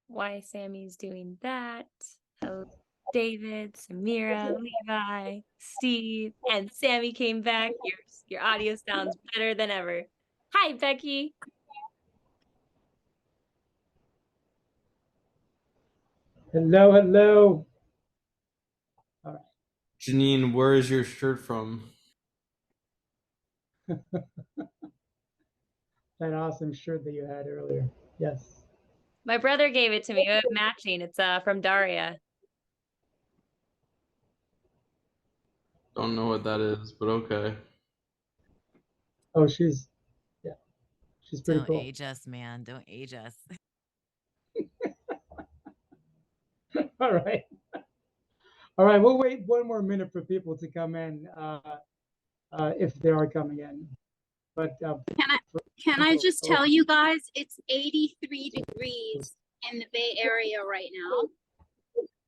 why Sammy's doing that. Hello, David, Samira, Levi, Steve, and Sammy came back. Your audio sounds better than ever. Hi, Becky. Hello, hello. All right. Janine, where is your shirt from? That awesome shirt that you had earlier. Yes. My brother gave it to me. We have matching. It's from Daria. Don't know what that is, but okay. Oh, she's pretty Don't cool. age us, man. Don't age us. All right. All right. We'll wait one more minute for people to come in, if they are coming in. But can I just tell you guys, it's 83 degrees in the Bay Area right now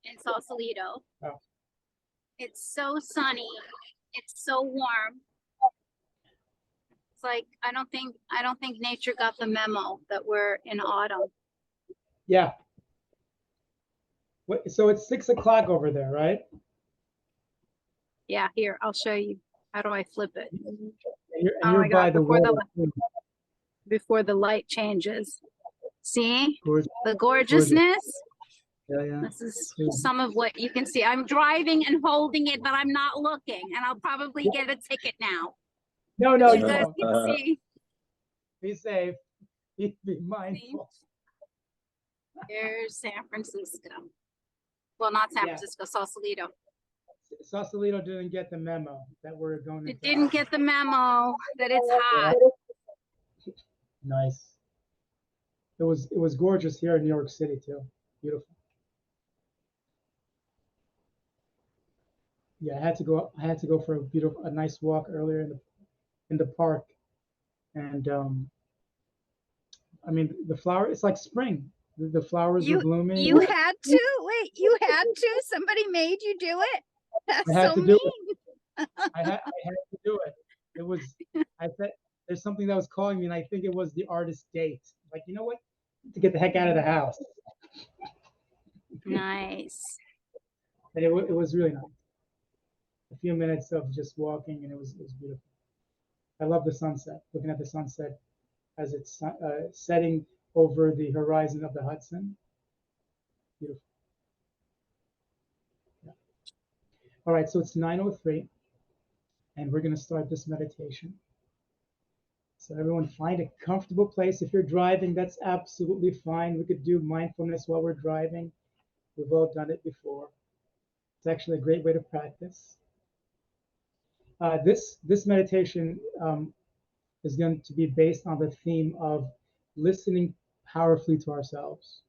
in Sausalito. Oh. It's so sunny. It's so warm. It's like I don't think nature got the memo that we're in autumn. Yeah. So it's 6 o'clock over there, right? Yeah, here, I'll show you. How do I flip it? And you're by the before the light changes. See Gorgeous. the gorgeousness? Yeah. This is some of what you can see. I'm driving and holding it, but I'm not looking, and I'll probably get a ticket now. No, you guys can see. Be safe. Be mindful. There's San Francisco. Well, not San Francisco, Sausalito. Sausalito didn't get the memo that we're going to. It didn't get the memo that it's hot. Nice. It was gorgeous here in New York City too. Beautiful. Yeah, I had to go for a nice walk earlier in the park, and I mean the flower. It's like spring. The flowers were blooming. You had to wait. You had to. Somebody made you do it. That's so mean. I had to do it. It was. I said there's something that was calling me, and I think it was the artist date. Like, you know what? To get the heck out of the house. Nice. And it was really nice. A few minutes of just walking, and it was beautiful. I love the sunset. Looking at the sunset as it's setting over the horizon of the Hudson. Beautiful. Yeah. All right, so it's 9:03, and we're going to start this meditation. So everyone find a comfortable place. If you're driving, that's absolutely fine. We could do mindfulness while we're driving. We've all done it before. It's actually a great way to practice. This meditation is going to be based on the theme of listening powerfully to ourselves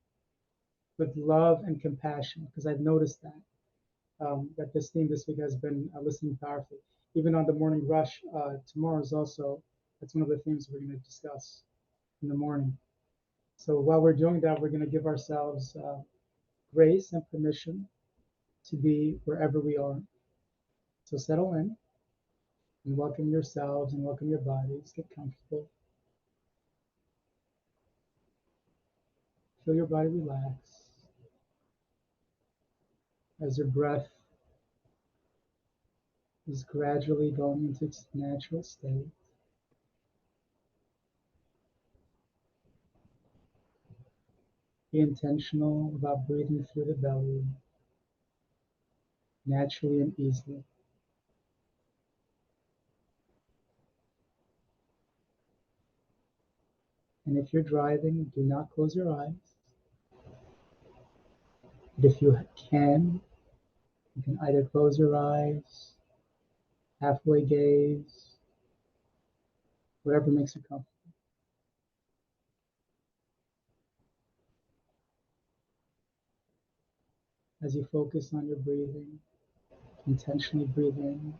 with love and compassion, because I've noticed that this theme this week has been listening powerfully. Even on the morning rush, tomorrow is also, that's one of the themes we're going to discuss in the morning. So while we're doing that, we're going to give ourselves grace and permission to be wherever we are. So settle in and welcome yourselves and welcome your bodies. Get comfortable. Feel your body relax as your breath is gradually going into its natural state. Be intentional about breathing through the belly, naturally and easily. And if you're driving, do not close your eyes. But if you can either close your eyes, halfway gaze, whatever makes you comfortable. As you focus on your breathing, intentionally breathe in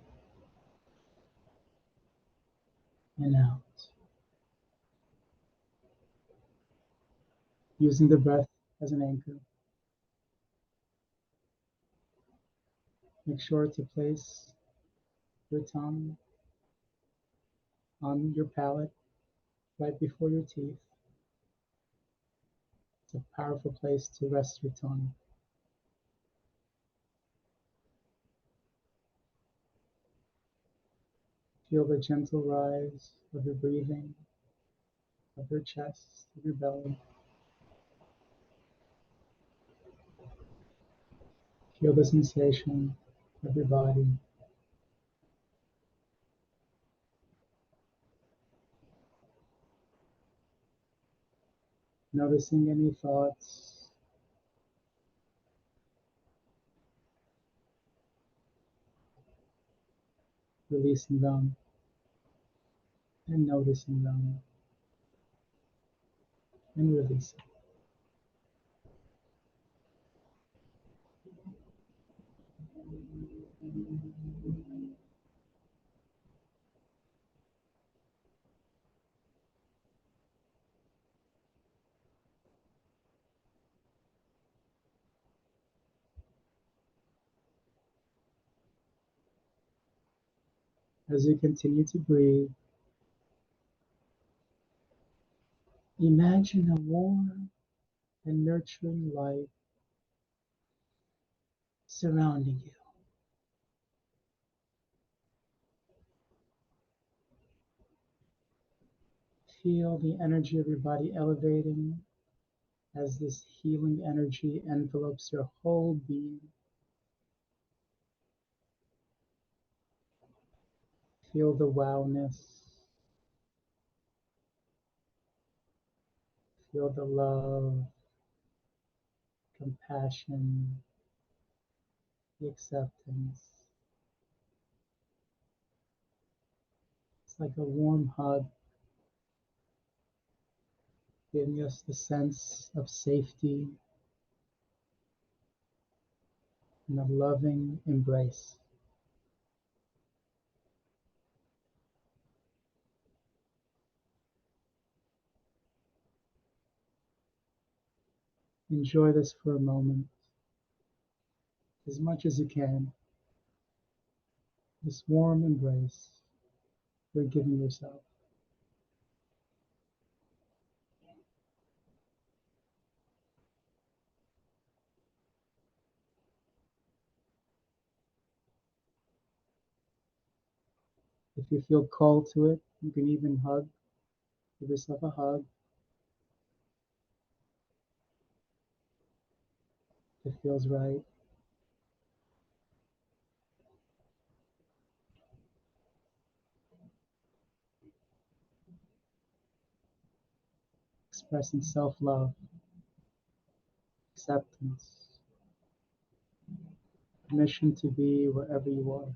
and out. Using the breath as an anchor. Make sure to place your tongue on your palate right before your teeth. It's a powerful place to rest your tongue. Feel the gentle rise of your breathing, of your chest, of your belly. Feel the sensation of your body. Noticing any thoughts, releasing them, and noticing them, and releasing. As you continue to breathe, imagine a warm and nurturing light surrounding you. Feel the energy of your body elevating as this healing energy envelopes your whole being. Feel the wowness. Feel the love, compassion, the acceptance. It's like a warm hug, giving us the sense of safety and a loving embrace. Enjoy this for a moment, as much as you can. This warm embrace you're giving yourself. If you feel called to it, you can even hug. Give yourself a hug. If it feels right. Expressing self-love, acceptance, permission to be wherever you are.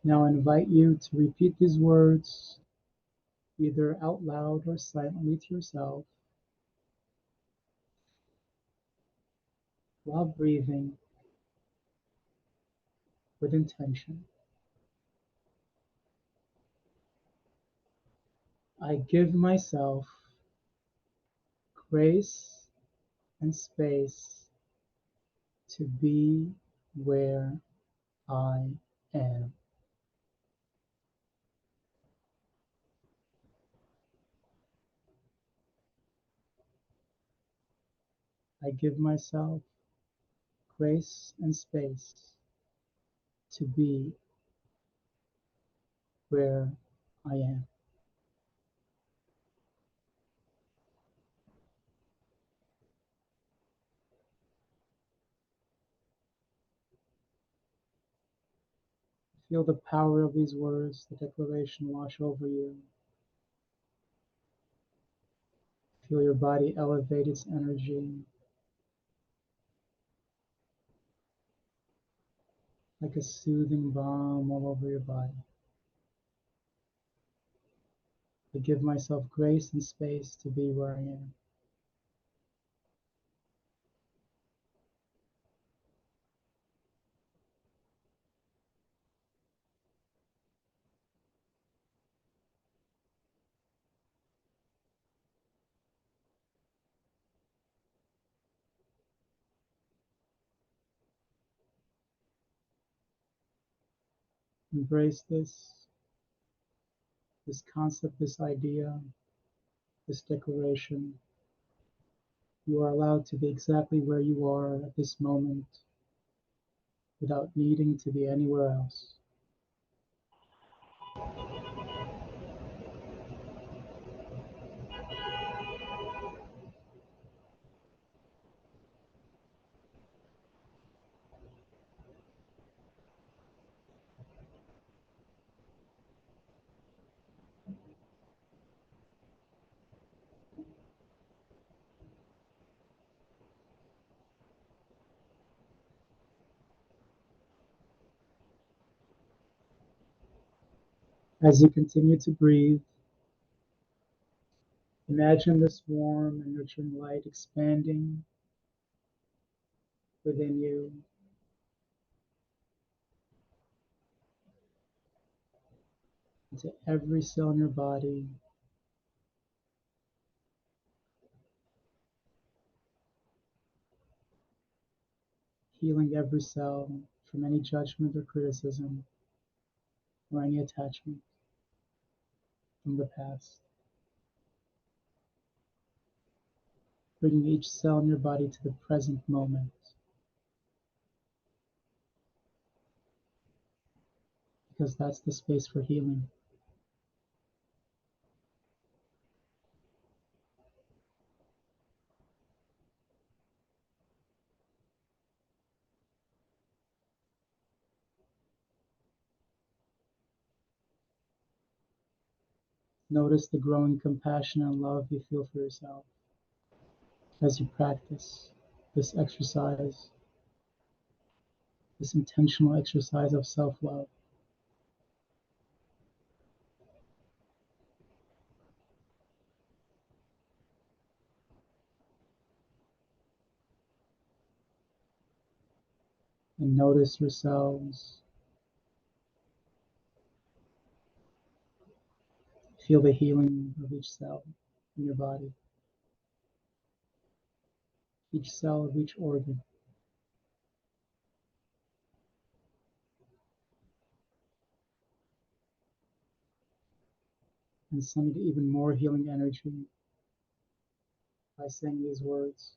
Now I invite you to repeat these words either out loud or silently to yourself while breathing with intention. I give myself grace and space to be where I am. I give myself grace and space to be where I am. Feel the power of these words, the declaration wash over you. Feel your body elevate its energy like a soothing balm all over your body. I give myself grace and space to be where I am. Embrace this concept, this idea, this declaration. You are allowed to be exactly where you are at this moment without needing to be anywhere else. As you continue to breathe, imagine this warm and nurturing light expanding within you, into every cell in your body, healing every cell from any judgment or criticism or any attachment from the past. Bringing each cell in your body to the present moment, because that's the space for healing. Notice the growing compassion and love you feel for yourself as you practice this exercise, this intentional exercise of self-love. And notice yourselves. Feel the healing of each cell in your body, each cell of each organ. And send even more healing energy by saying these words.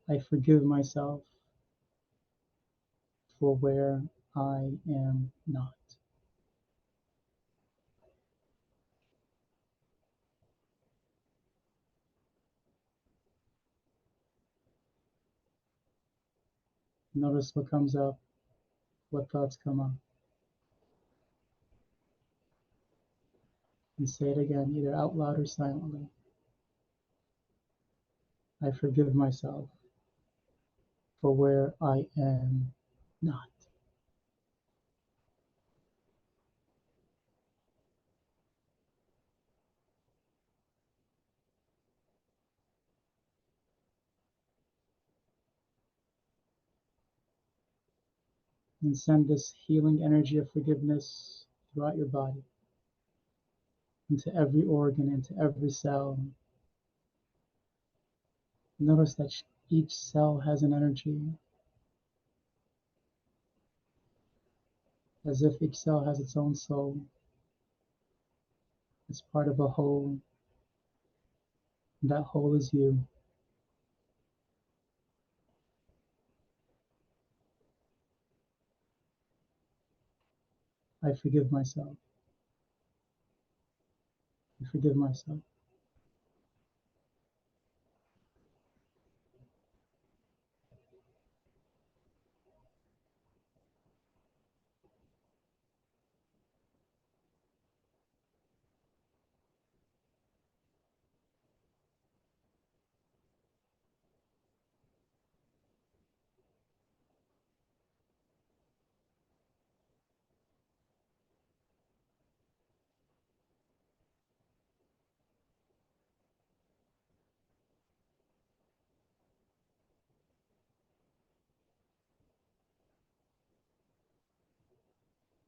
I forgive myself for where I am not. Notice what comes up, what thoughts come up. And say it again, either out loud or silently. I forgive myself for where I am not. And send this healing energy of forgiveness throughout your body, into every organ, into every cell. Notice that each cell has an energy, as if each cell has its own soul. It's part of a whole, and that whole is you. I forgive myself. I forgive myself.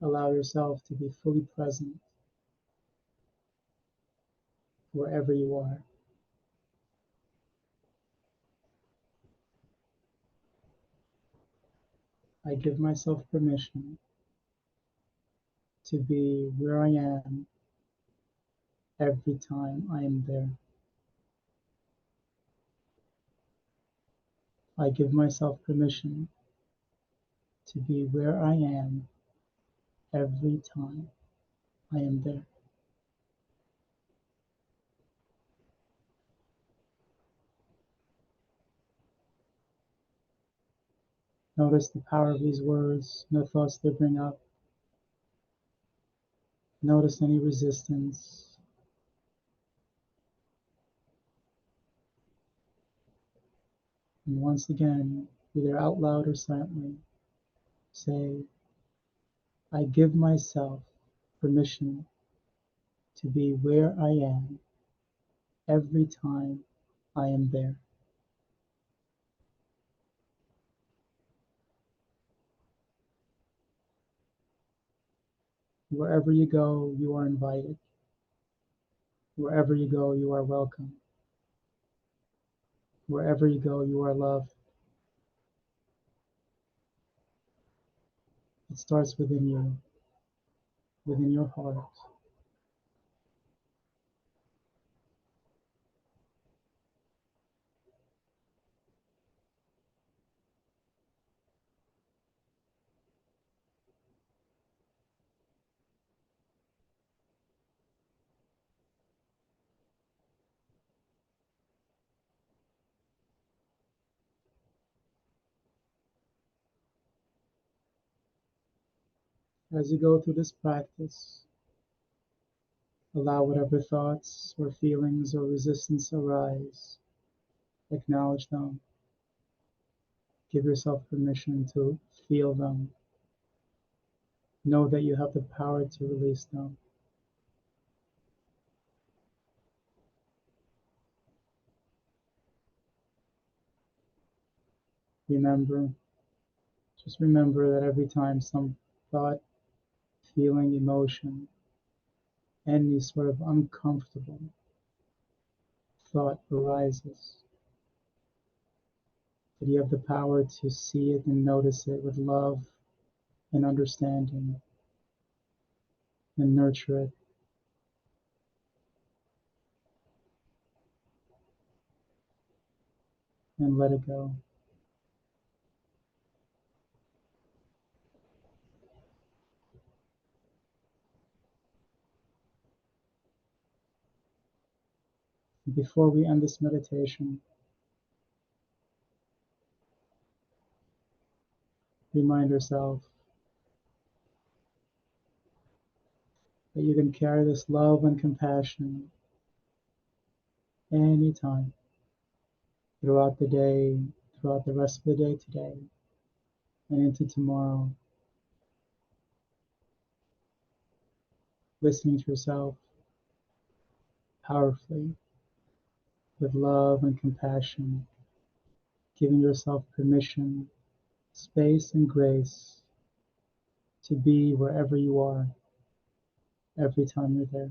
Allow yourself to be fully present wherever you are. I give myself permission to be where I am every time I am there. I give myself permission to be where I am every time I am there. Notice the power of these words, no thoughts they bring up. Notice any resistance. And once again, either out loud or silently, say, I give myself permission to be where I am every time I am there. Wherever you go, you are invited. Wherever you go, you are welcome. Wherever you go, you are loved. It starts within you, within your heart. As you go through this practice, allow whatever thoughts or feelings or resistance arise. Acknowledge them. Give yourself permission to feel them. Know that you have the power to release them. Remember, just remember that every time some thought, feeling, emotion, any sort of uncomfortable thought arises, that you have the power to see it and notice it with love and understanding and nurture it. And let it go. Before we end this meditation, remind yourself that you can carry this love and compassion anytime, throughout the day, throughout the rest of the day today, and into tomorrow. Listening to yourself powerfully with love and compassion, giving yourself permission, space, and grace to be wherever you are every time you're there.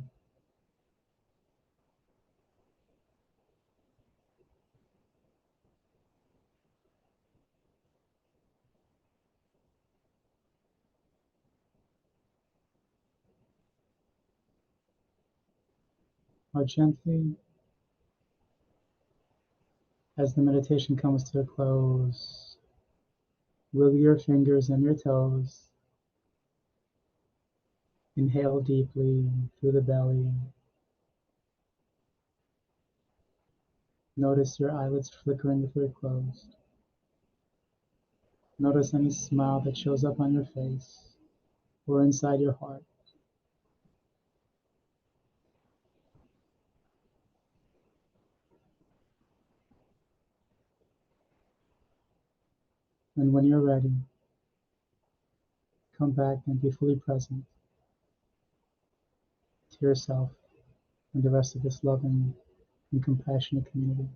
Now, gently, as the meditation comes to a close, wiggle your fingers and your toes. Inhale deeply through the belly. Notice your eyelids flickering if they're closed. Notice any smile that shows up on your face or inside your heart. And when you're ready, come back and be fully present to yourself and the rest of this loving and compassionate community.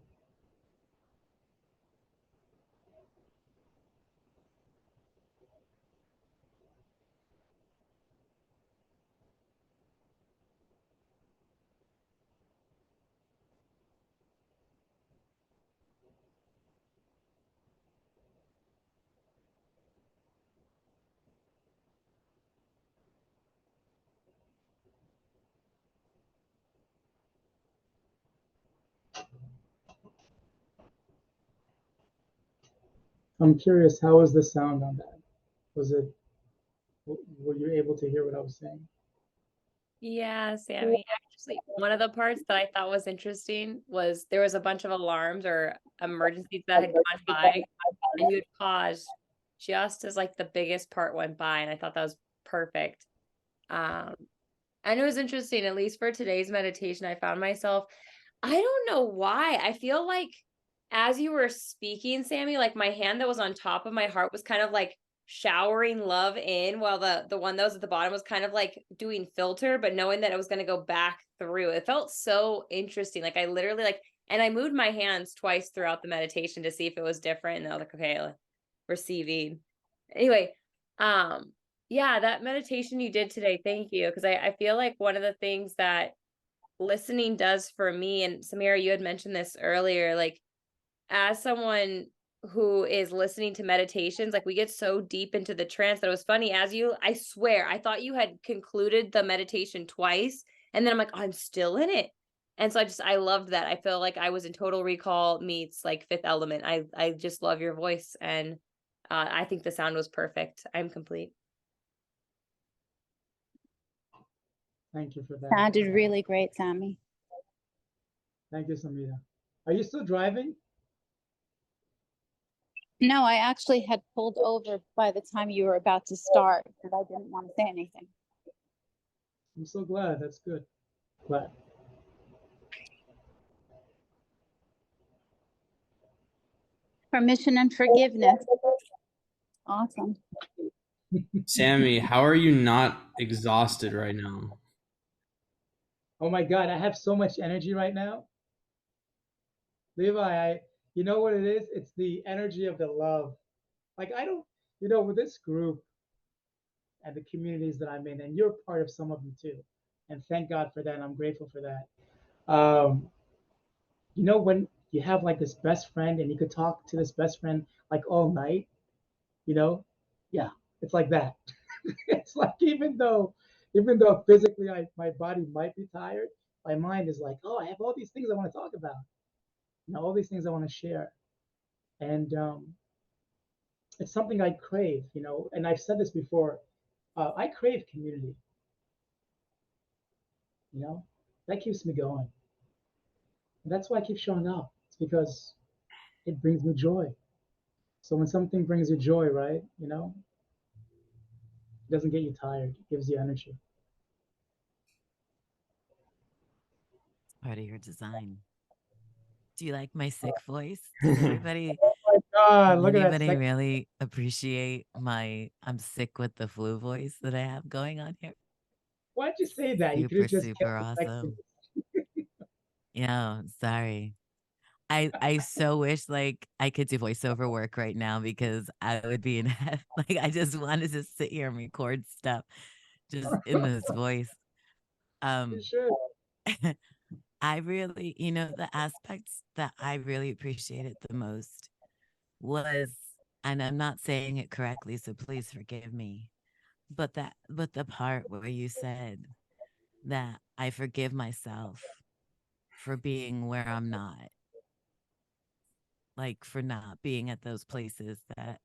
I'm curious, how was the sound on that? Was it, were you able to hear what I was saying? Yeah, Sammy. Actually, one of the parts that I thought was interesting was there was a bunch of alarms or emergencies that had gone by, and you would pause just as like the biggest part went by, and I thought that was perfect. Um, and it was interesting, at least for today's meditation, I found myself, I don't know why. I feel like as you were speaking, Sammy, like my hand that was on top of my heart was kind of like showering love in, while the one that was at the bottom was kind of like doing filter, but knowing that it was going to go back through. It felt so interesting. Like I literally like, and I moved my hands twice throughout the meditation to see if it was different. And I was like, okay, like, receiving. Anyway, um, yeah, that meditation you did today, thank you. Because I feel like one of the things that listening does for me, and Samira, you had mentioned this earlier, like as someone who is listening to meditations, like we get so deep into the trance that it was funny as you, I swear, I thought you had concluded the meditation twice. And then I'm like, oh, I'm still in it. And so I loved that. I feel like I was in Total Recall meets like Fifth Element. I just love your voice. And I think the sound was perfect. I'm complete. Thank you for that. Sounded really great, Sammy. Thank you, Samira. Are you still driving? No, I actually had pulled over by the time you were about to start, but I didn't want to say anything. I'm so glad. That's good. Glad. Permission and forgiveness. Awesome. Sammy, how are you not exhausted right now? Oh my God, I have so much energy right now. Levi, you know what it is? It's the energy of the love. Like I don't, with this group and the communities that I'm in, and you're part of some of them too. And thank God for that. And I'm grateful for that. When you have like this best friend and you could talk to this best friend like all night, you know, yeah, it's like that. It's like even though physically my body might be tired, my mind is like, oh, I have all these things I want to talk about, all these things I want to share. And it's something I crave, and I've said this before. I crave community, you know, that keeps me going. And that's why I keep showing up. It's because it brings me joy. So when something brings you joy, right, it doesn't get you tired, it gives you energy. Part of your design. Do you like my sick voice? Does everybody Oh my God, does look at that anybody second. really appreciate my I'm sick with the flu voice that I have going on here? Why'd you say that? You could Super, have just super kept the sexy. awesome. Yeah, sorry. I so wish like I could do voiceover work right now because I would be in heaven. Like I just wanted to sit here and record stuff just in this voice. You Um should. I really, the aspects that I really appreciated the most was, and I'm not saying it correctly, so please forgive me, but the part where you said that I forgive myself for being where I'm not, like for not being at those places that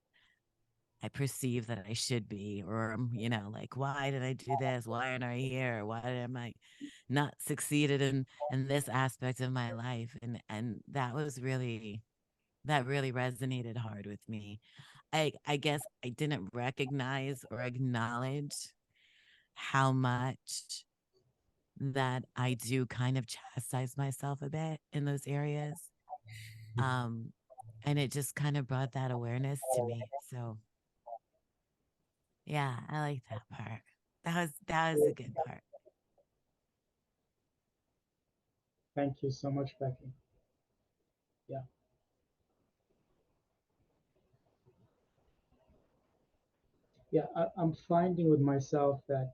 I perceive that I should be, or like why did I do this? Why aren't I here? Why am I not succeeded in this aspect of my life? And that really resonated hard with me. I guess I didn't recognize or acknowledge how much that I do kind of chastise myself a bit in those areas. Um, and it just kind of brought that awareness to me. So yeah, I like that part. That was a good part. Thank you so much, Becky. Yeah. Yeah, I'm finding with myself that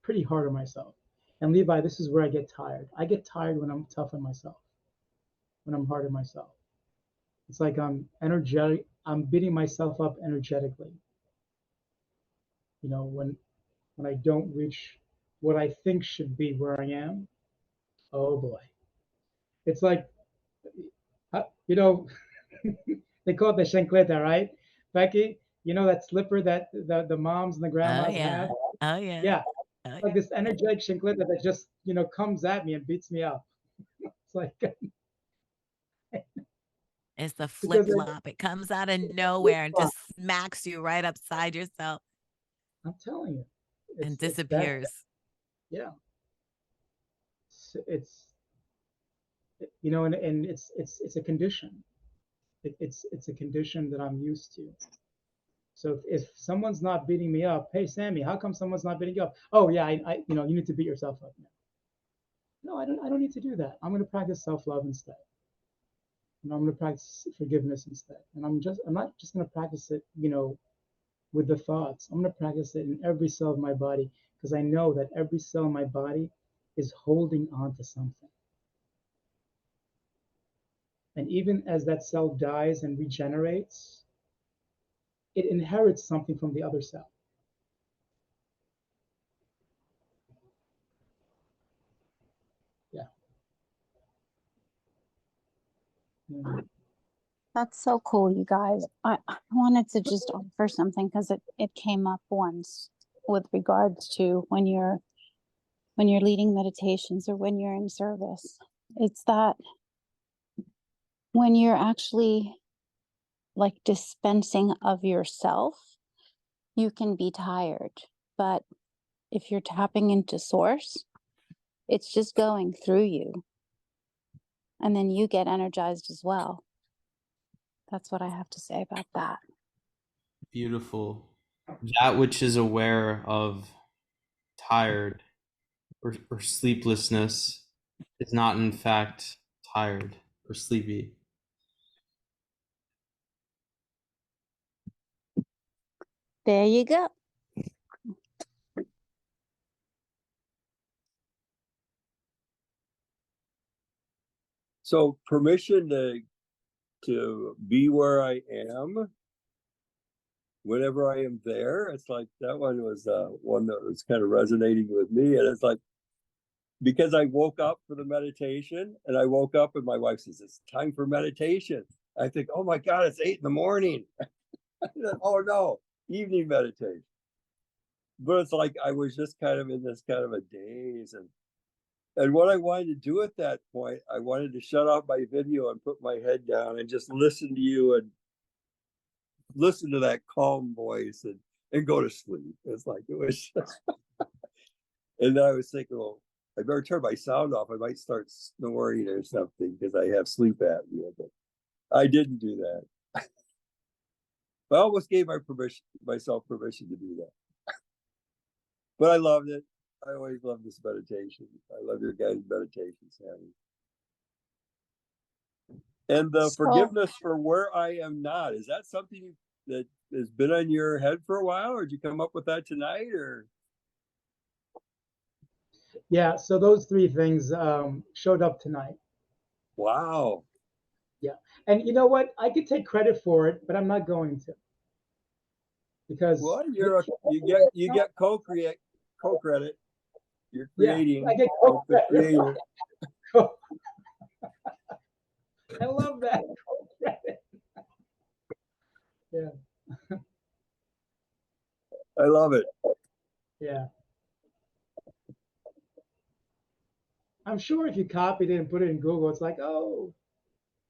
pretty hard on myself. And Levi, this is where I get tired. I get tired when I'm tough on myself, when I'm hard on myself. It's like I'm energetic. I'm beating myself up energetically. When I don't reach what I think should be where I am. Oh boy, it's like, uh, you know, They call it the chancleta, right? Becky, you know that slipper that the moms and the Oh grandmas yeah. have? Oh yeah. Yeah, Oh like yeah. this energetic chancleta that just, comes at me and beats me up. It's like, It's the flip because flop. It comes out of nowhere and just smacks you right upside yourself I'm telling you, and it's that, disappears. yeah. It's and it's a condition. It's a condition that I'm used to. So if someone's not beating me up, hey Sammy, how come someone's not beating you up? Oh yeah, you need to beat yourself up now. No, I don't need to do that. I'm going to practice self-love instead. I'm going to practice forgiveness instead. And I'm not just going to practice it, with the thoughts. I'm going to practice it in every cell of my body because I know that every cell in my body is holding on to something. And even as that cell dies and regenerates, it inherits something from the other cell. Yeah. Yeah. That's so cool, you guys. I wanted to just offer something because it came up once with regards to when you're leading meditations or when you're in service. It's that when you're actually like dispensing of yourself, you can be tired. But if you're tapping into source, it's just going through you. And then you get energized as well. That's what I have to say about that. Beautiful. That which is aware of tired or sleeplessness is not in fact tired or sleepy. There you go. So permission to be where I am whenever I am there. It's like that one was one that was kind of resonating with me. And it's like, because I woke up for the meditation and I woke up and my wife says, it's time for meditation. I think, oh my God, it's 8 a.m. Oh no, evening meditation. But it's like I was just kind of in this kind of a daze. And what I wanted to do at that point, I wanted to shut off my video and put my head down and just listen to you and listen to that calm voice and go to sleep. It's like it was and then I was thinking, well, I better turn my sound off. I might start snoring or something because I have sleep apnea, but I didn't do that. I almost gave myself permission to do that. But I loved it. I always love this meditation. I love your guys' meditation, Sammy. And the forgiveness for where I am not, is that something that has been on your head for a while, or did you come up with that tonight, or? Yeah, so those three things showed up tonight. Wow. Yeah, and you know what? I could take credit for it, but I'm not going to, because well, you get co-credit. You're creating. Yeah, I get co-credit. I love that. Yeah. I love it. Yeah. I'm sure if you copied it and put it in Google, it's like, oh,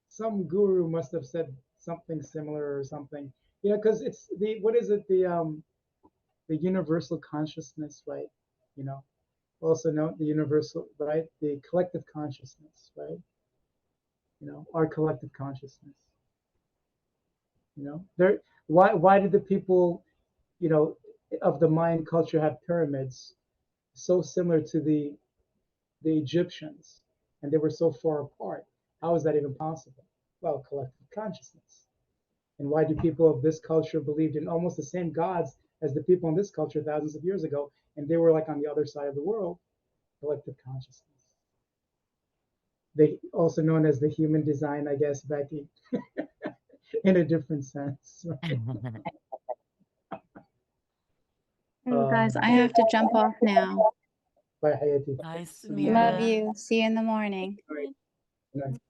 some guru must have said something similar or something. Because it's what is it? The universal consciousness, right? Also known the universal, right? The collective consciousness, right? Our collective consciousness. There. Why did the people, of the Mayan culture have pyramids so similar to the Egyptians, and they were so far apart? How is that even possible? Well, collective consciousness. And why do people of this culture believed in almost the same gods as the people in this culture thousands of years ago, and they were like on the other side of the world? Collective consciousness. They also known as the human design, I guess, Becky, in a different sense. Right? Hey guys, I have to jump off now. Bye, Hayati. Bye, Love Samira. you. See you in the morning. Good night.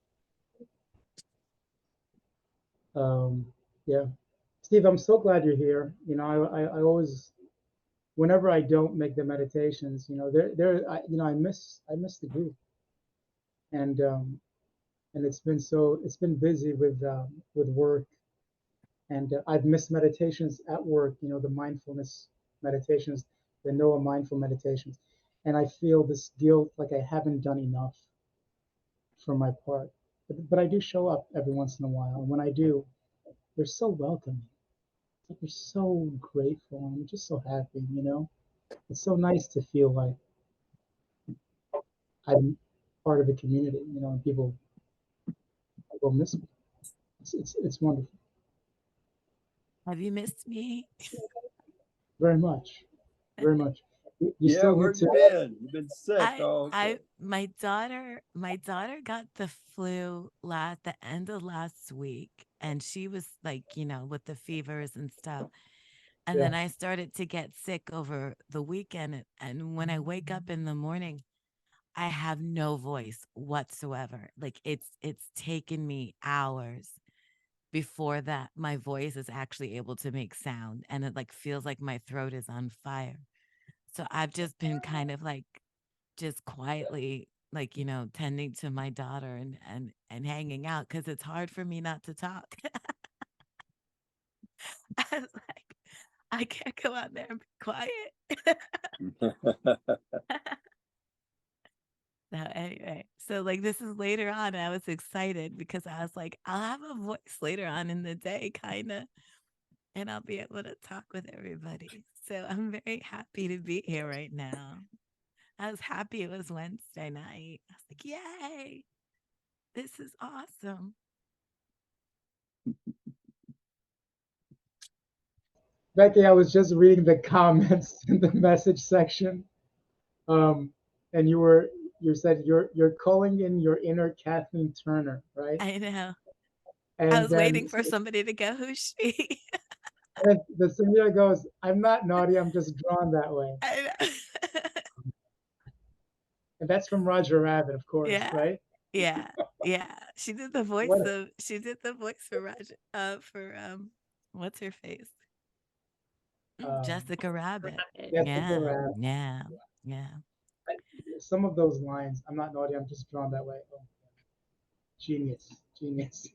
Yeah, Steve, I'm so glad you're here. I always, whenever I don't make the meditations, I miss the group, and it's been busy with work, and I've missed meditations at work. The mindfulness meditations, the Noah mindful meditations, and I feel this guilt, like I haven't done enough for my part. But I do show up every once in a while, and when I do, they're so welcoming. Like, they're so grateful. I'm just so happy. It's so nice to feel like I'm part of a community, and people miss me. It's wonderful, Have you missed me? very much, very much. You Yeah, still where need have you to. been? You've been sick. I Oh, okay. my daughter got the flu the end of last week, and she was like, with the fevers and stuff. And Yeah, then I started to get sick over the weekend, and when I wake up in the morning, I have no voice whatsoever. Like it's taken me hours before that my voice is actually able to make sound, and it like feels like my throat is on fire. So I've just been kind of like just quietly, like, tending to my daughter and hanging out, because it's hard for me not to talk. I was like, I can't go out there and be quiet. So anyway, so like this is later on. I was excited because I was like, I'll have a voice later on in the day, kind of, and I'll be able to talk with everybody. So I'm very happy to be here right now. I was happy it was Wednesday night. I was like, yay, this is awesome. Becky, I was just reading the comments in the message section, um, and you said you're calling in your inner Kathleen Turner, right? I know. I And was then waiting for somebody to go, who's she? and the Samira goes, "I'm not naughty. I'm just drawn that way." I know. And that's from Roger Rabbit, of course, Yeah. right? Yeah. Yeah. What? She did the voice for Roger for what's her face? Um, Jessica Rabbit. Rabbit. Jessica Yeah. Rabbit. Yeah. Yeah. Some of those lines, "I'm not naughty. I'm just drawn that way." Oh, genius, genius.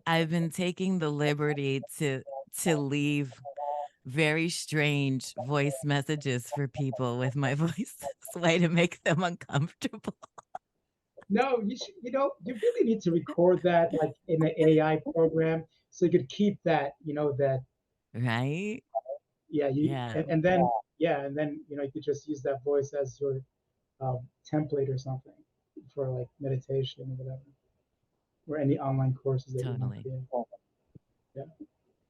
I've been taking the liberty to leave very strange voice messages for people with my voice this way to make them uncomfortable. No, you really need to record that like in an AI program so you could keep that. Right? Yeah, Yeah, and then yeah, and then you could just use that voice as your template or something for like meditation or whatever, or any online courses that you might totally. be in. Yeah.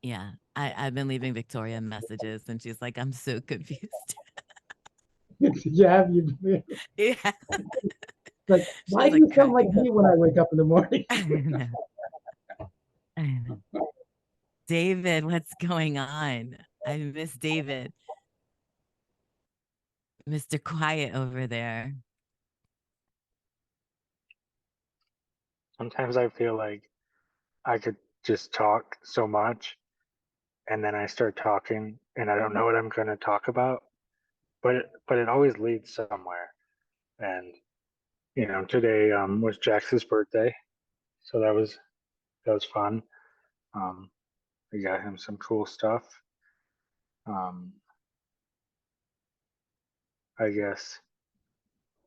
Yeah. I've been leaving Victoria messages, and she's like, I'm so confused. Yeah, you Yeah. like, She why was do like you sound like cracking up. me when I wake up in the morning? I know. I know. David, what's going on? I miss David. Mr. Quiet over there. Sometimes I feel like I could just talk so much and then I start talking and I don't know what I'm going to talk about, but it always leads somewhere. And today was Jax's birthday, so that was fun. Um, we got him some cool stuff. Um, I guess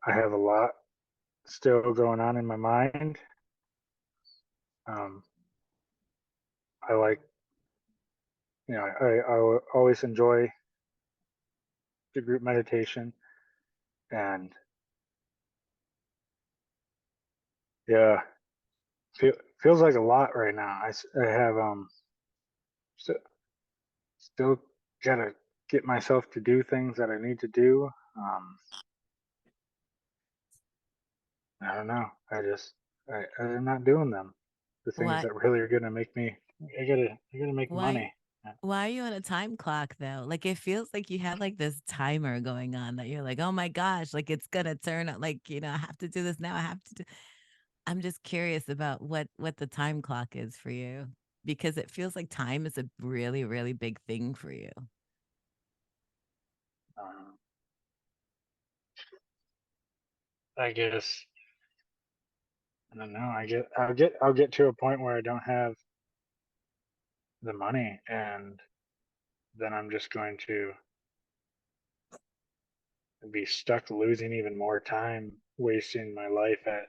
I have a lot still going on in my mind. Um, I like, I always enjoy the group meditation, and yeah, feels like a lot right now. I have st- still gotta get myself to do things that I need to do. Um, I don't know. I'm not doing them. The things What that really are gonna make me. I gotta make why money. why are you on a time clock though? Like it feels like you have like this timer going on that you're like, oh my gosh, like it's gonna turn out like, I have to do this now. I have to do I'm just curious about what the time clock is for you, because it feels like time is a really, really big thing for you. Um, I guess I don't know. I'll get to a point where I don't have the money, and then I'm just going to be stuck losing even more time, wasting my life at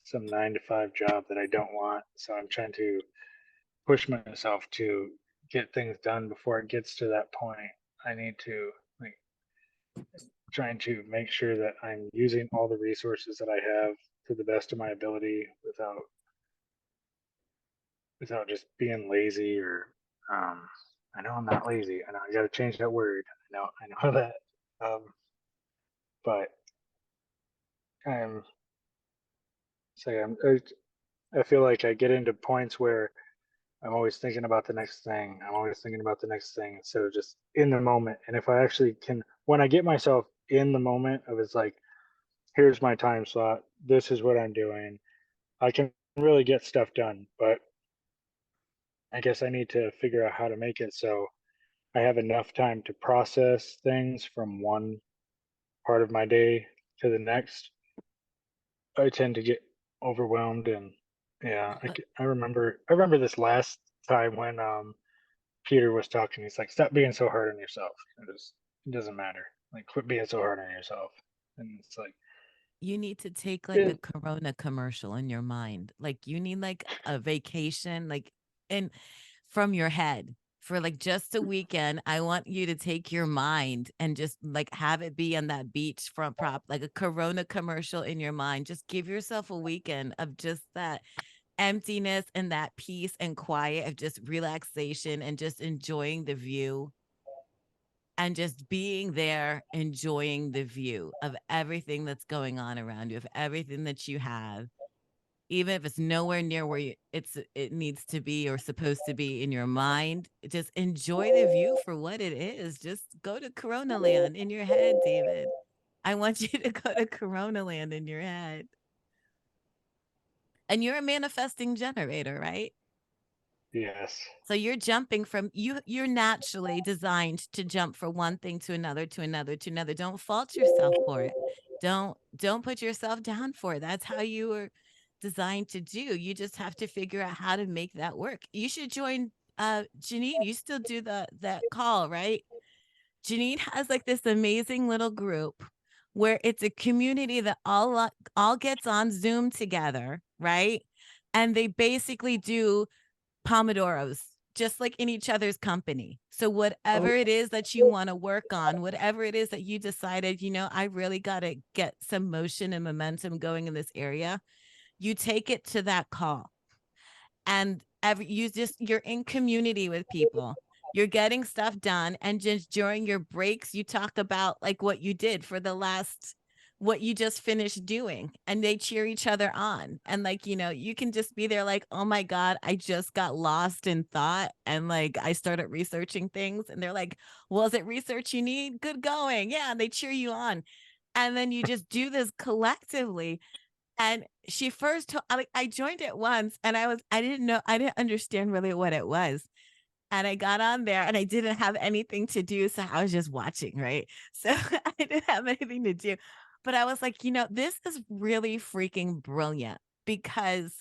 some 9 to 5 job that I don't want. So I'm trying to push myself to get things done before it gets to that point. I need to like trying to make sure that I'm using all the resources that I have to the best of my ability without just being lazy or um I know I'm not lazy. I know I gotta change that word. I know that. But I'm say I feel like I get into points where I'm always thinking about the next thing. I'm always thinking about the next thing instead of just in the moment. And if I actually can, when I get myself in the moment of it's like, here's my time slot, this is what I'm doing, I can really get stuff done. But I guess I need to figure out how to make it so I have enough time to process things from one part of my day to the next. I tend to get overwhelmed and yeah, I remember this last time when Peter was talking. He's like, "Stop being so hard on yourself. It doesn't matter. Like, quit being so hard on yourself." And it's like, You need to take like a it, Corona commercial in your mind. Like you need like a vacation, like and from your head for like just a weekend. I want you to take your mind and just like have it be on that beach front prop, like a Corona commercial in your mind. Just give yourself a weekend of just that emptiness and that peace and quiet of just relaxation and just enjoying the view and just being there, enjoying the view of everything that's going on around you, of everything that you have, even if it's nowhere near where it needs to be or supposed to be in your mind. Just enjoy the view for what it is. Just go to Corona Land in your head, David. I want you to go to Corona Land in your head. And you're a manifesting generator, right? yes, So you're jumping from you're naturally designed to jump from one thing to another to another to another. Don't fault yourself for it. Don't put yourself down for it. That's how you were designed to do. You just have to figure out how to make that work. You should join Janine. You still do that call, right? Janine has like this amazing little group where it's a community that all gets on Zoom together, right? And they basically do Pomodoros, just like in each other's company. So, Oh, whatever it is that you want to work on, whatever it is that you decided, I really got to get some motion and momentum going in this area, you take it to that call. And you're in community with people. You're getting stuff done. And just during your breaks, you talk about like what you did for the last what you just finished doing, and they cheer each other on. And like, you can just be there like, oh my God, I just got lost in thought. And like I started researching things, and they're like, well, is it research you need? Good going. Yeah. And they cheer you on. And then you just do this collectively. And she first told, I joined it once, and I didn't know, I didn't understand really what it was. And I got on there and I didn't have anything to do. So I was just watching, right? So I didn't have anything to do. But I was like, this is really freaking brilliant, because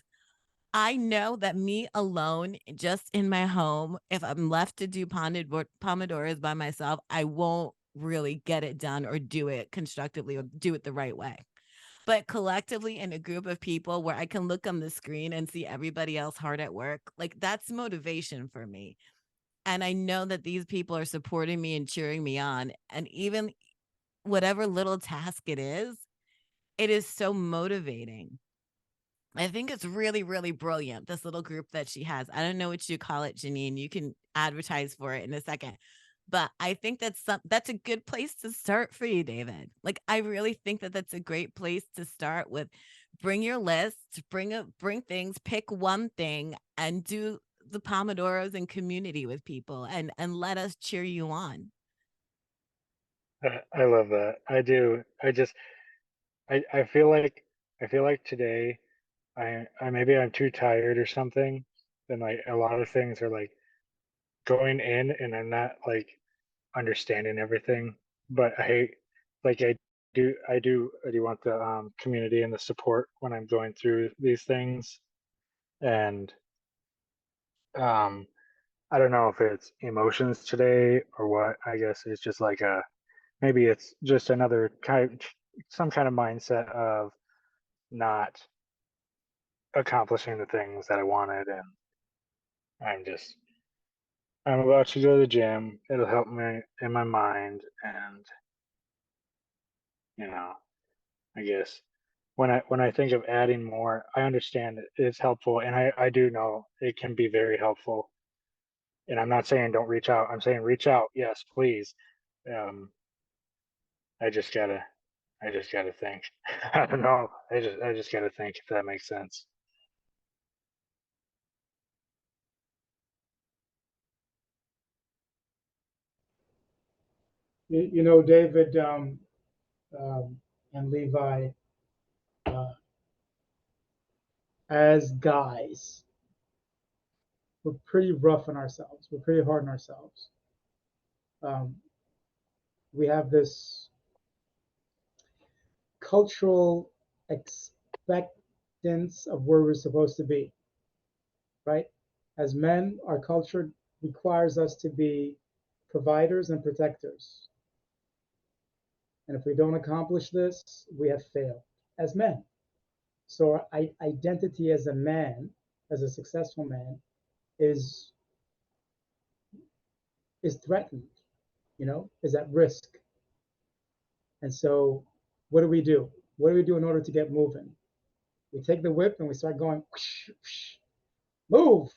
I know that me alone, just in my home, if I'm left to do Pomodoros by myself, I won't really get it done or do it constructively or do it the right way. But collectively in a group of people where I can look on the screen and see everybody else hard at work, like that's motivation for me. And I know that these people are supporting me and cheering me on. And even whatever little task it is so motivating. I think it's really, really brilliant, this little group that she has. I don't know what you call it, Janine. You can advertise for it in a second. But I think that's a good place to start for you, David. Like I really think that that's a great place to start with. Bring your list, bring things, pick one thing, and do the Pomodoros in community with people, and let us cheer you on. I love that. I do. I feel like today I maybe I'm too tired or something. And like a lot of things are like going in and I'm not like understanding everything. But I do want the community and the support when I'm going through these things. And um I don't know if it's emotions today or what. I guess it's just like maybe it's just another some kind of mindset of not accomplishing the things that I wanted, and I'm about to go to the gym. It'll help me in my mind, and you know, I guess when I think of adding more, I understand it's helpful, and I do know it can be very helpful. And I'm not saying don't reach out. I'm saying reach out, yes, please. Um, I just gotta I just gotta think. I don't know. I just gotta think if that makes sense. You know, David and Levi, uh, as guys, we're pretty rough on ourselves. We're pretty hard on ourselves. Um, we have this cultural expectance of where we're supposed to be, right? As men, our culture requires us to be providers and protectors. And if we don't accomplish this, we have failed as men. So our identity as a man, as a successful man, is is threatened, is at risk. And so what do we do? What do we do in order to get moving? We take the whip and we start going, whoosh, whoosh, move.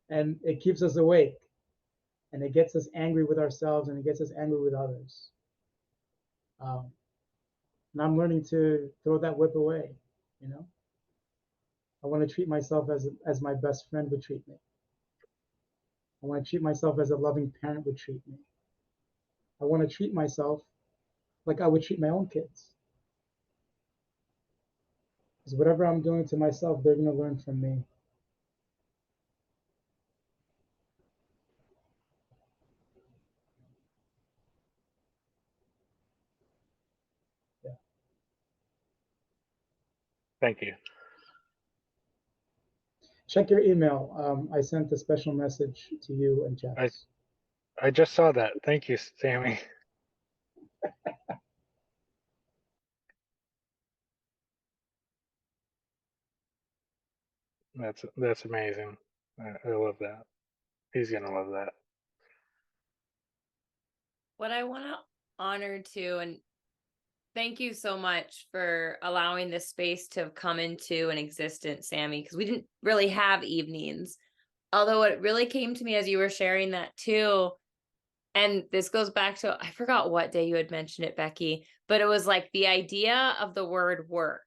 And it keeps us awake, and it gets us angry with ourselves, and it gets us angry with others. And I'm learning to throw that whip away. You know, I want to treat myself as my best friend would treat me. I want to treat myself as a loving parent would treat me. I want to treat myself like I would treat my own kids. Because whatever I'm doing to myself, they're going to learn from me. Yeah. Thank you. Check your email. I sent a special message to you and I Jess. I just saw that. Thank you, Sammy. That's amazing. I love that. He's gonna love that. What I want to honor too, and thank you so much for allowing this space to come into an existence, Sammy, because we didn't really have evenings. Although it really came to me as you were sharing that too. And this goes back to, I forgot what day you had mentioned it, Becky, but it was like the idea of the word work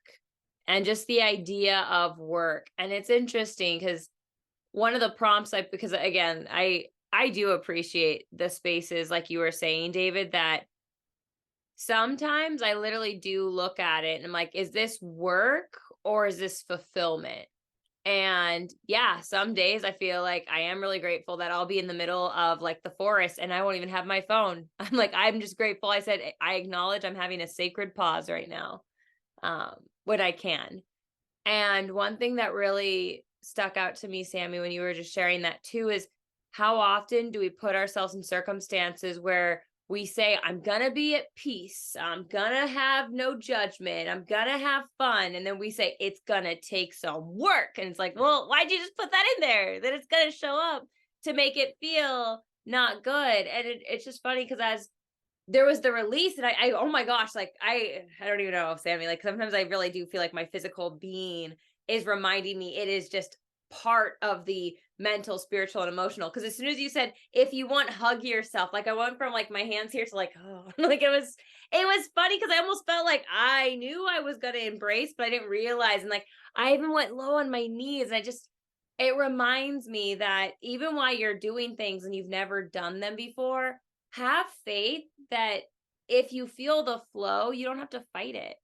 and just the idea of work. And it's interesting because one of the prompts because again, I do appreciate the spaces like you were saying, David, that sometimes I literally do look at it and I'm like, is this work or is this fulfillment? And yeah, some days I feel like I am really grateful that I'll be in the middle of like the forest and I won't even have my phone. I'm like, I'm just grateful. I said, I acknowledge I'm having a sacred pause right now, when I can. And one thing that really stuck out to me, Sammy, when you were just sharing that too, is how often do we put ourselves in circumstances where we say, I'm going to be at peace. I'm going to have no judgment. I'm going to have fun. And then we say, it's going to take some work. And it's like, well, why'd you just put that in there? That it's going to show up to make it feel not good. And it's just funny because as there was the release and I oh my gosh, like I don't even know, Sammy, like sometimes I really do feel like my physical being is reminding me it is just part of the mental, spiritual, and emotional. Because as soon as you said, if you want, hug yourself, like I went from like my hands here to like, oh, like it was funny because I almost felt like I knew I was going to embrace, but I didn't realize. And like, I even went low on my knees. And it reminds me that even while you're doing things and you've never done them before, have faith that if you feel the flow, you don't have to fight it.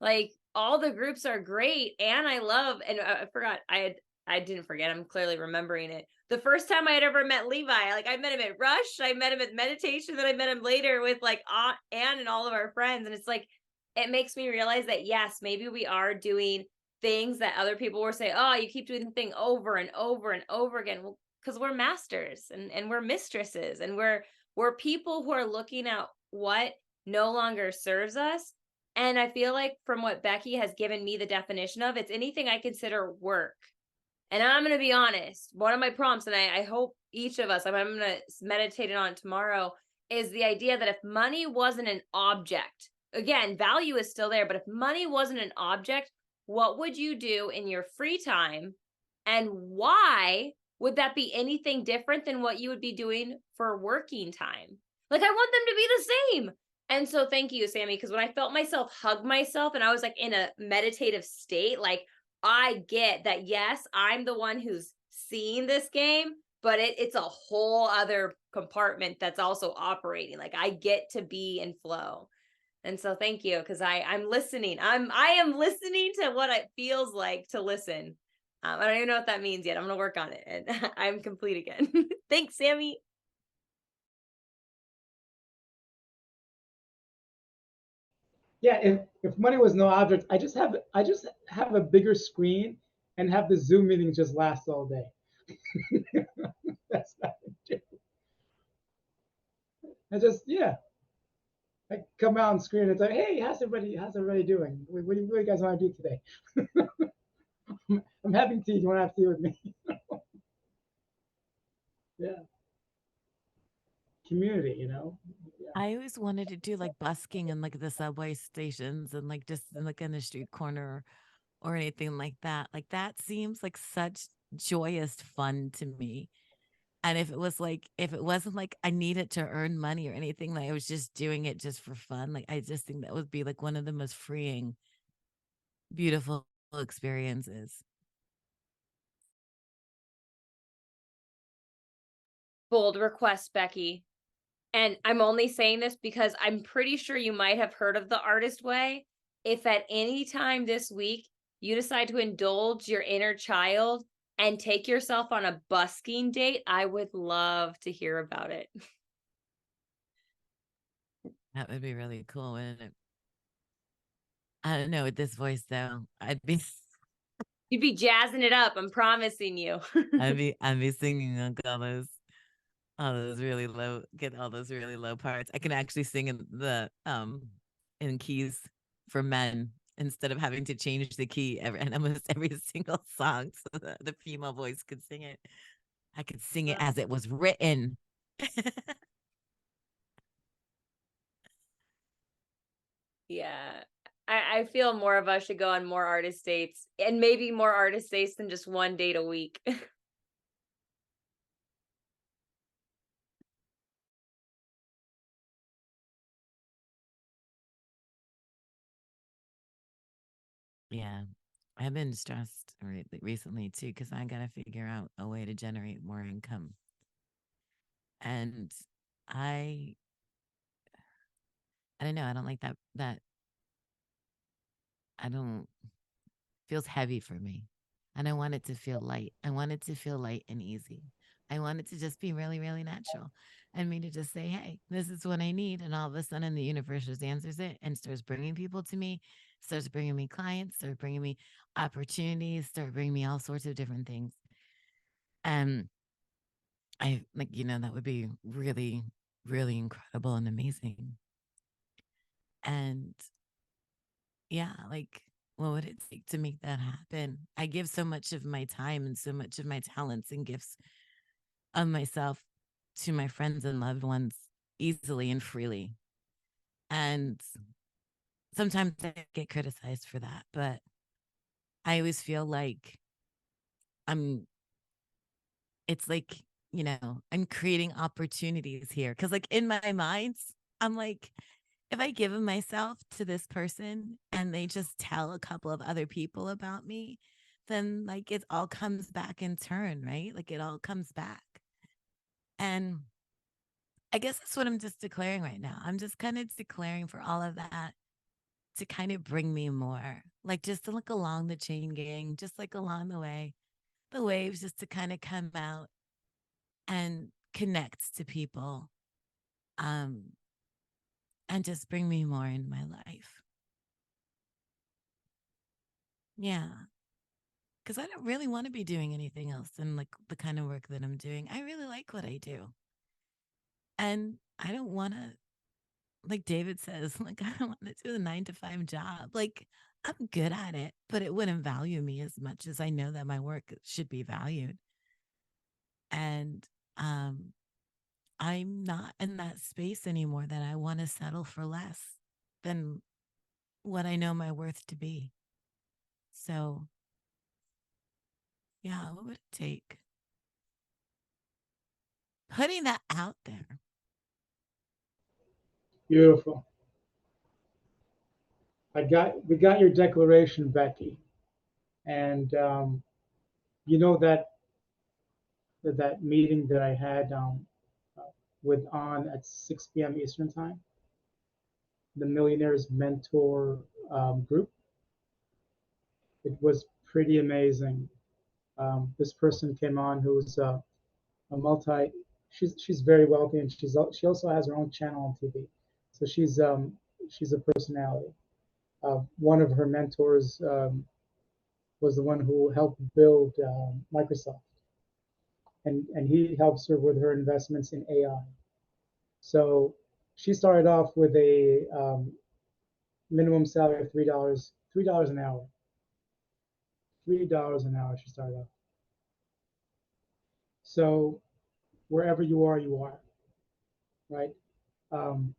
Like all the groups are great, and I love. And I forgot. I didn't forget. I'm clearly remembering it. The first time I had ever met Levi, like I met him at Rush, I met him at meditation, then I met him later with like Aunt Ann and all of our friends, and it's like it makes me realize that yes, maybe we are doing things that other people were saying. Oh, you keep doing the thing over and over and over again. Well, because we're masters and we're mistresses, and we're people who are looking at what no longer serves us. And I feel like from what Becky has given me the definition of, it's anything I consider work. And I'm going to be honest, one of my prompts, and I hope each of us, I'm going to meditate on it tomorrow, is the idea that if money wasn't an object, again, value is still there, but if money wasn't an object, what would you do in your free time? And why would that be anything different than what you would be doing for working time? Like, I want them to be the same. And so thank you, Sammy, because when I felt myself hug myself and I was like in a meditative state, like I get that, yes, I'm the one who's seeing this game, but it's a whole other compartment that's also operating. Like I get to be in flow. And so thank you, because I'm listening. I am listening to what it feels like to listen. I don't even know what that means yet. I'm gonna work on it, and I'm complete again. Thanks, Sammy. Yeah, if money was no object, I just have a bigger screen and have the Zoom meeting just last all day. That's not it. I just I come out on screen and say, hey, how's everybody doing? What do you guys want to do today? I'm having tea. Do you want to have tea with me? Yeah, community, Yeah. I always wanted to do like busking in like the subway stations and like just in, like in the street corner or anything like that. Like that seems like such joyous fun to me. And if it wasn't like I needed to earn money or anything, like I was just doing it just for fun, like I just think that would be like one of the most freeing, beautiful experiences. Bold request, Becky. And I'm only saying this because I'm pretty sure you might have heard of the artist way. If at any time this week you decide to indulge your inner child and take yourself on a busking date, I would love to hear about it. That would be really cool, wouldn't it? I don't know, with this voice though, You'd be jazzing it up, I'm promising you. I'd be singing like all those really low, get all those really low parts. I can actually sing in keys for men instead of having to change the key and almost every single song so the female voice could sing it. I could sing it as it was written. Yeah. I feel more of us should go on more artist dates, and maybe more artist dates than just one date a week. Yeah. I've been stressed recently too because I got to figure out a way to generate more income. And I I don't know, I don't like that I don't feels heavy for me. And I want it to feel light. I want it to feel light and easy. I want it to just be really, really natural. And me to just say, hey, this is what I need. And all of a sudden the universe just answers it and starts bringing people to me, starts bringing me clients, starts bringing me opportunities, start bringing me all sorts of different things. And I like, that would be really, really incredible and amazing. And yeah, like what would it take to make that happen? I give so much of my time and so much of my talents and gifts of myself to my friends and loved ones easily and freely. And sometimes I get criticized for that, but I always feel like I'm, it's like, I'm creating opportunities here. Cause like in my mind, I'm like, if I give myself to this person and they just tell a couple of other people about me, then like it all comes back in turn, right? Like it all comes back. And I guess that's what I'm just declaring right now. I'm just kind of declaring for all of that to kind of bring me more, like just to look along the chain gang, just like along the way, the waves, just to kind of come out and connect to people, um, and just bring me more in my life. Yeah. Because I don't really want to be doing anything else than like the kind of work that I'm doing. I really like what I do. And I don't want to, like David says, like, I don't want to do a 9 to 5 job. Like, I'm good at it, but it wouldn't value me as much as I know that my work should be valued. And um, I'm not in that space anymore that I want to settle for less than what I know my worth to be. So, yeah, what would it take? Putting that out there. Beautiful. We got your declaration, Becky, and you know that meeting that I had with on at 6 p.m. Eastern time, the Millionaires Mentor group. It was pretty amazing. This person came on who's a multi. She's very wealthy, and she also has her own channel on TV. So she's a personality. One of her mentors was the one who helped build Microsoft, and he helps her with her investments in AI. So she started off with a minimum salary of $3 an hour. $3 an hour she started off. So wherever you are, right? Um,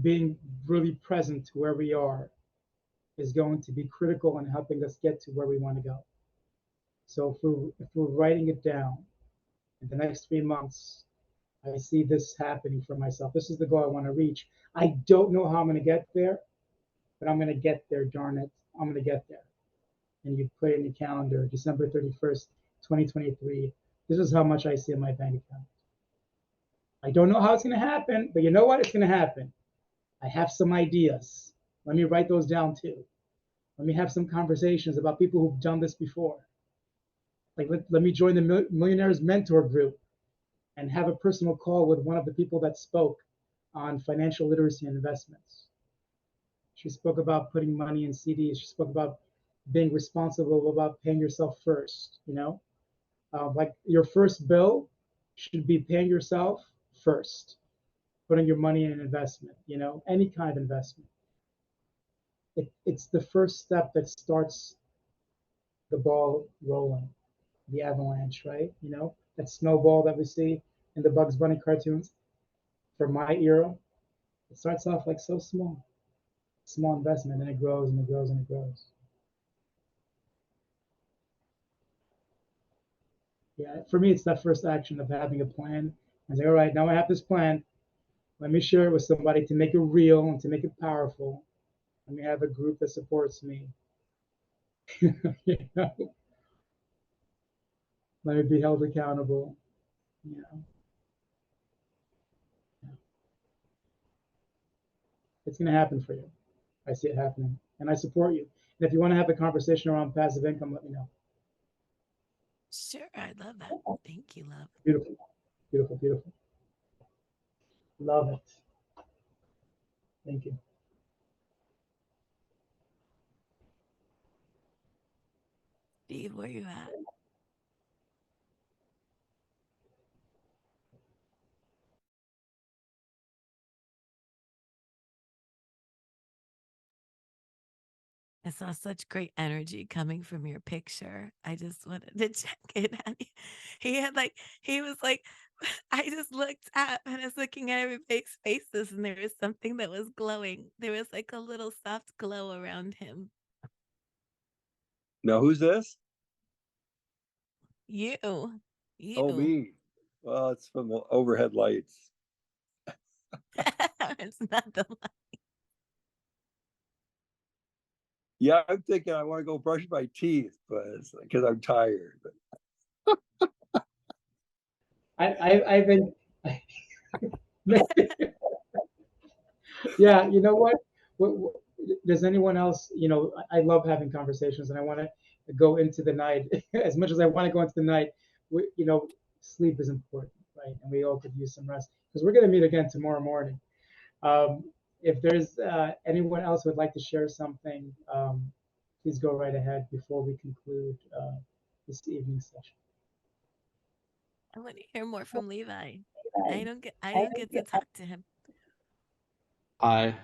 being really present where we are is going to be critical in helping us get to where we want to go. So if we're writing it down in the next 3 months, I see this happening for myself. This is the goal I want to reach. I don't know how I'm going to get there, but I'm going to get there, darn it. I'm going to get there. And you put it in the calendar, December 31st, 2023. This is how much I see in my bank account. I don't know how it's going to happen, but you know what? It's going to happen. I have some ideas. Let me write those down too. Let me have some conversations about people who've done this before. Like, let me join the Millionaires Mentor group and have a personal call with one of the people that spoke on financial literacy and investments. She spoke about putting money in CDs. She spoke about being responsible about paying yourself first. Like your first bill should be paying yourself first, putting your money in an investment, any kind of investment. It's the first step that starts the ball rolling, the avalanche, right? That snowball that we see in the Bugs Bunny cartoons. For my era, it starts off like so small investment, and it grows and it grows and it grows. Yeah, for me, it's that first action of having a plan and say, all right, now I have this plan. Let me share it with somebody to make it real and to make it powerful. Let me have a group that supports me. you know? Let me be held accountable. You know, it's going to happen for you. I see it happening, and I support you. And if you want to have a conversation around passive income, let me know. Sure, I love that. Thank you, love. Beautiful, beautiful, beautiful. Love it. Thank you. Steve, where you at? I saw such great energy coming from your picture. I just wanted to check in on you. He was like, I just looked up and I was looking at everybody's faces, and there was something that was glowing. There was like a little soft glow around him. Now, who's this? You. Oh, me. Well, it's from the overhead lights. It's not the Yeah, I'm thinking I want to go brush my teeth, but it's because I'm tired. But I've been. Yeah, you know what? does anyone else, I love having conversations and I want to go into the night as much as I want to go into the night. Sleep is important, right? And we all could use some rest because we're going to meet again tomorrow morning. Um, if there's anyone else who would like to share something, please go right ahead before we conclude this evening's session. I want to hear more from Levi. I don't get to talk to him. Hi,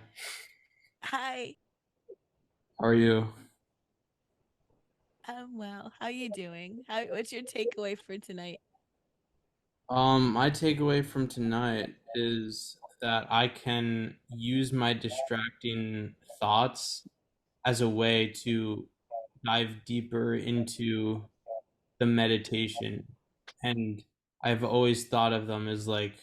Hi. how are you? Well. How you doing? What's your takeaway for tonight? My takeaway from tonight is that I can use my distracting thoughts as a way to dive deeper into the meditation. And I've always thought of them as like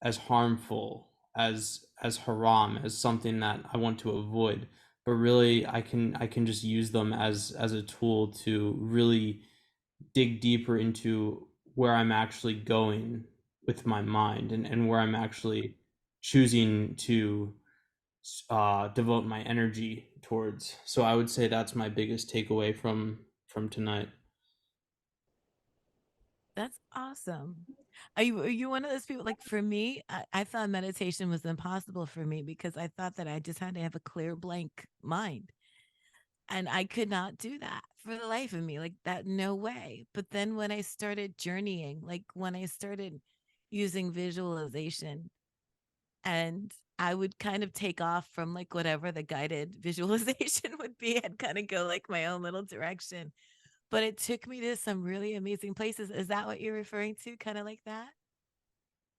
as harmful, as haram, as something that I want to avoid. But really I can just use them as a tool to really dig deeper into where I'm actually going with my mind, and where I'm actually choosing to devote my energy towards. So I would say that's my biggest takeaway from tonight. That's awesome. Are you one of those people? Like for me, I thought meditation was impossible for me because I thought that I just had to have a clear blank mind. And I could not do that for the life of me. Like that, no way. But then when I started journeying, like when I started using visualization, and I would kind of take off from like whatever the guided visualization would be and kind of go like my own little direction. But it took me to some really amazing places. Is that what you're referring to? Kind of like that?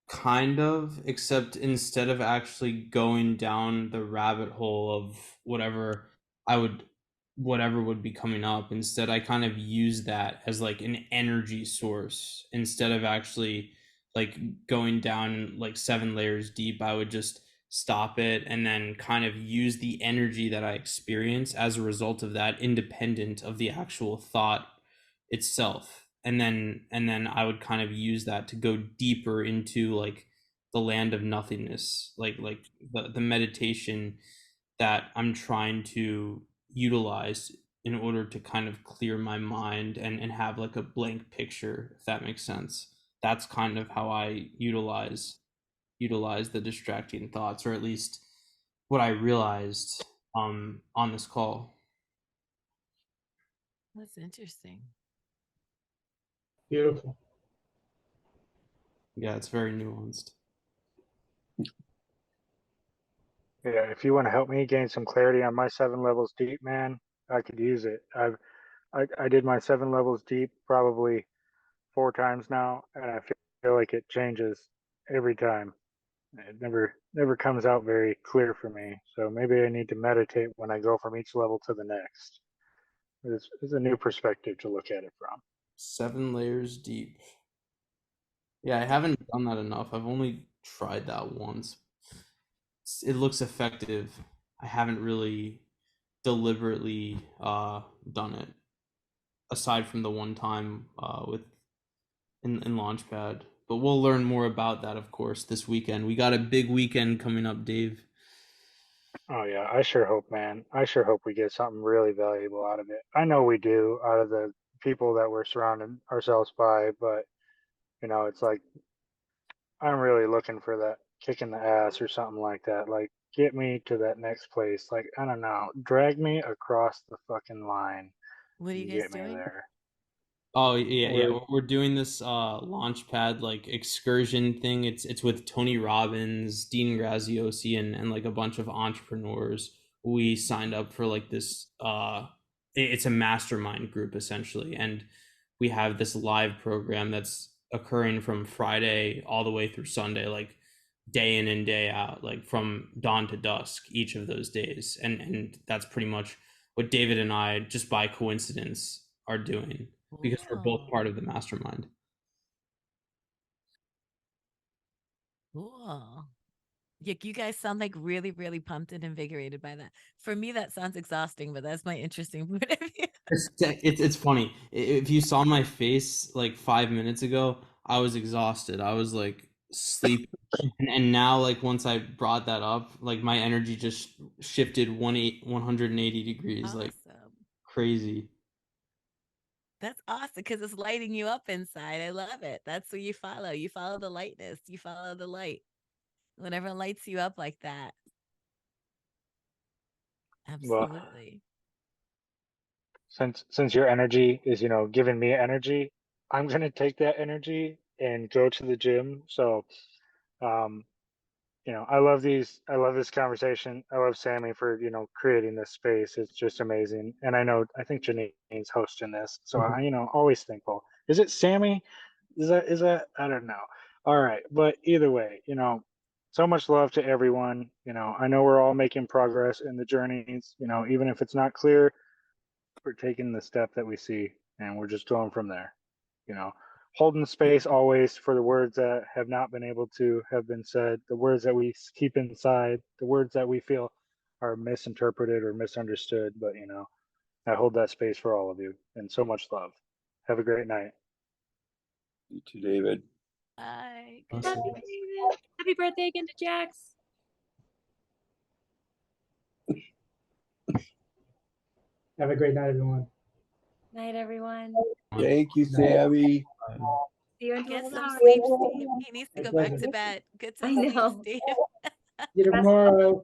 Kind of, except instead of actually going down the rabbit hole of whatever I would whatever would be coming up, instead I kind of use that as like an energy source. Instead of actually like going down like 7 layers deep, I would just stop it and then kind of use the energy that I experience as a result of that, independent of the actual thought itself. And then I would kind of use that to go deeper into like the land of nothingness, like the meditation that I'm trying to utilize in order to kind of clear my mind and have like a blank picture, if that makes sense. That's kind of how I utilize the distracting thoughts, or at least what I realized on this call. That's interesting. Beautiful. Yeah, it's very nuanced. Yeah, if you want to help me gain some clarity on my 7 levels deep, man, I could use it. I did my 7 levels deep probably 4 times now, and I feel like it changes every time. It never comes out very clear for me. So maybe I need to meditate when I go from each level to the next. It's a new perspective to look at it from. 7 layers deep. Yeah, I haven't done that enough. I've only tried that once. It looks effective. I haven't really deliberately done it, aside from the one time with in Launchpad. But we'll learn more about that, of course, this weekend. We got a big weekend coming up, Dave. Oh yeah, I sure hope, man. I sure hope we get something really valuable out of it. I know we do out of the people that we're surrounding ourselves by, but it's like I'm really looking for that kick in the ass or something like that. Like, get me to that next place. Like, I don't know, drag me across the fucking line What are you and guys get me doing? there. Oh yeah, yeah. We're We're doing this Launchpad like excursion thing. It's with Tony Robbins, Dean Graziosi, and like a bunch of entrepreneurs. We signed up for like this it's a mastermind group essentially, and we have this live program that's occurring from Friday all the way through Sunday, like day in and day out, like from dawn to dusk each of those days. And that's pretty much what David and I, just by coincidence, are doing because we're both Cool. part of the mastermind. Cool. Yeah, you guys sound like really, really pumped and invigorated by that. For me, that sounds exhausting, but that's my interesting point of view. It's funny. If you saw my face like 5 minutes ago, I was exhausted. I was like sleep. And now, like, once I brought that up, like, my energy just shifted 180 degrees, like Awesome. crazy. That's awesome because it's lighting you up inside. I love it. That's what you follow. You follow the lightness. You follow the light. Whenever it lights you up like that. Well, Absolutely. since your energy is, giving me energy, I'm gonna take that energy and go to the gym. So, um, I love this conversation. I love Sammy for, creating this space. It's just amazing. And I think Janine's hosting this. So always thankful. Is it Sammy? Is that, I don't know. All right. But either way, so much love to everyone. I know we're all making progress in the journeys, even if it's not clear, we're taking the step that we see and we're just going from there, you know holding space always for the words that have not been able to have been said, the words that we keep inside, the words that we feel are misinterpreted or misunderstood. But I hold that space for all of you, and so much love. Have a great night. You too, David. Bye. Happy Awesome. David. Happy birthday again to Jax. Have a great night, everyone. Night, everyone. Thank you, Sammy. See you in Get 12 some hours. sleep, Steve. He needs to My go back pleasure. to bed. Get I some sleep, know. Steve. See you tomorrow.